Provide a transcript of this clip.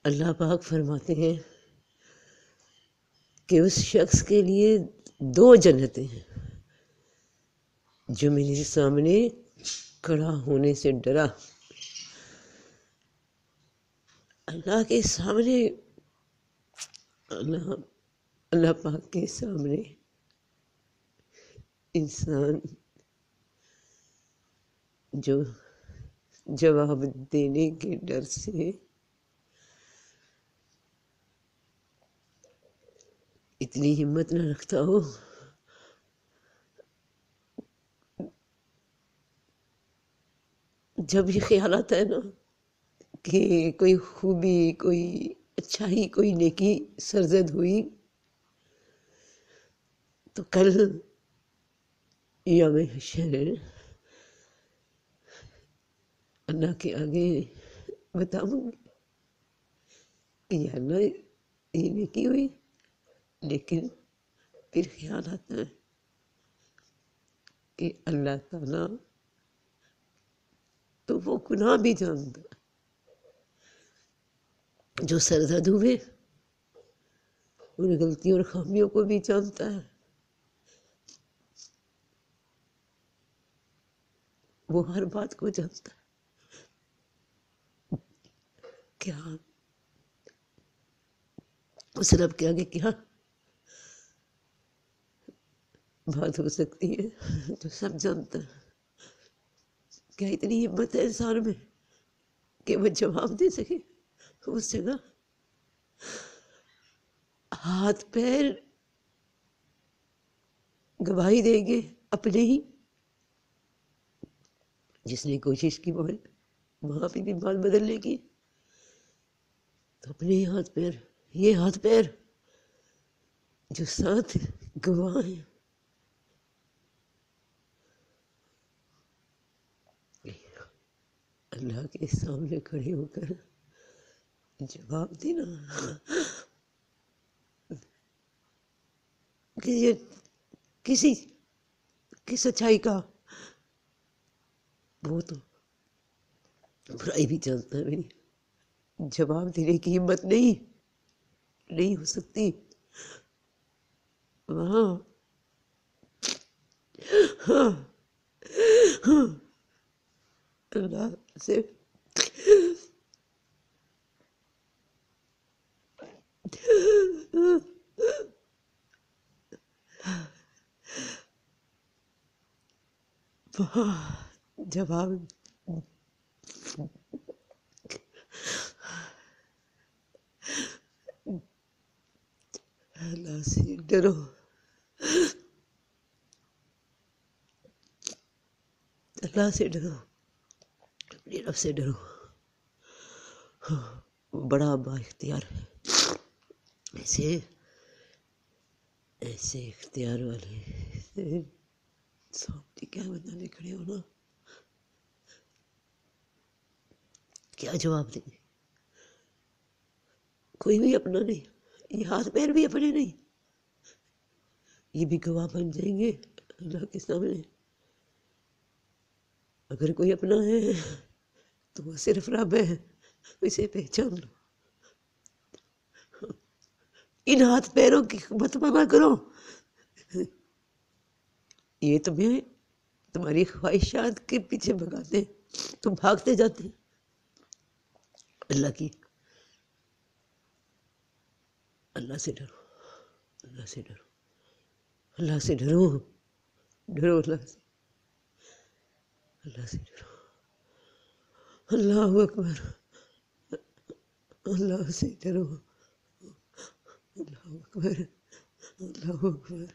اللہ پاک فرماتے ہیں کہ اس شخص کے لیے 2 جنتیں ہیں جو میرے سامنے کھڑا ہونے سے ڈرا۔ اللہ کے سامنے، اللہ پاک کے سامنے انسان جو جواب دینے کے ڈر سے اتنی ہمت نہ رکھتا ہو جب یہ خیال آتا ہے نا کہ کوئی خوبی، کوئی اچھائی، کوئی نیکی سرزد ہوئی تو کل یوم حشر اللہ کے آگے بتاؤں گی کہ یا اللہ یہ نیکی ہوئی، لیکن پھر خیال آتا ہے کہ اللہ تعالیٰ تو وہ گناہ بھی جانتا، جو سرزد ہوئے ان غلطیوں اور خامیوں کو بھی جانتا ہے، وہ ہر بات کو جانتا ہے۔ کیا اس رب کے آگے کیا بات ہو سکتی ہے جو سب جانتا ہے؟ کیا اتنی ہمت ہے انسان میں کہ وہ جواب دے سکے؟ اس جگہ ہاتھ پیر گواہی دیں گے اپنے ہی، جس نے کوشش کی وہاں پہ بھی بات بدلنے کی، تو اپنے ہی ہاتھ پیر، یہ ہاتھ پیر جو ساتھ گواہ ہیں، اللہ کے سامنے کھڑے ہو کر جواب دینا کہ یہ کس اچھائی کا، وہ تو برائی بھی جانتا ہے، میری جواب دینے کی ہمت نہیں ہو سکتی وہاں۔ اللہ سے جواب اللہ سے ڈرو، اللہ سے ڈرو، اپنے رب سے ڈرو، وہ بڑا با اختیار ہے۔ ایسے اختیار والے سامنے کیا بنانے کھڑے ہونا، کیا جواب دیں گے؟ کوئی بھی اپنا نہیں، یہ ہاتھ پیر بھی اپنے نہیں، یہ بھی گواہ بن جائیں گے اللہ کے سامنے۔ اگر کوئی اپنا ہے تو وہ صرف رب ہے، اسے پہچان لو۔ ان ہاتھ پیروں کی مت منع کرو، یہ تمہیں تمہاری خواہشات کے پیچھے بھگاتے ہیں، تم بھاگتے جاتے ہیں اللہ سے ڈرو، اللہ سے ڈرو، اللہ سے ڈرو، ڈرو اللہ سے ڈرو۔ اللہ اکبر، اللہ سے ڈرو، اللہ اکبر، اللہ اکبر۔